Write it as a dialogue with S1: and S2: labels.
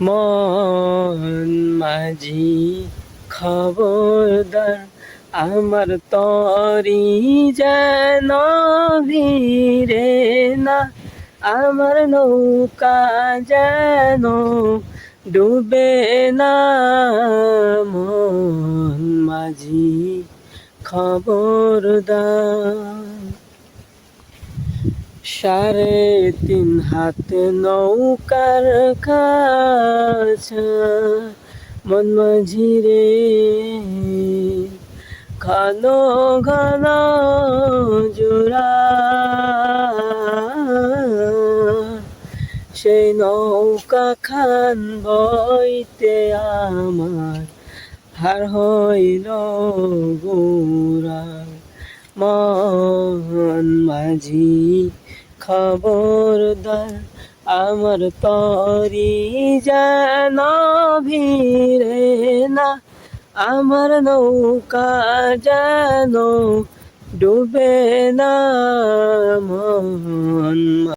S1: মন মাঝি খবরদার, আমার তরি যেন ভিড়ে না, আমার নৌকা যেন ডুবে না। মন মাঝি খবরদার। 3.5 হাত নৌকার কাছা, মন মাঝি রে, ঘন ঘন জোড়া, সেই নৌকা খান বইতে আমার হার হইল গোরা। মন মাঝি খবরদার, আমার তরি যেন ভিড়ে না, আমার নৌকা যেন ডুবে না। মন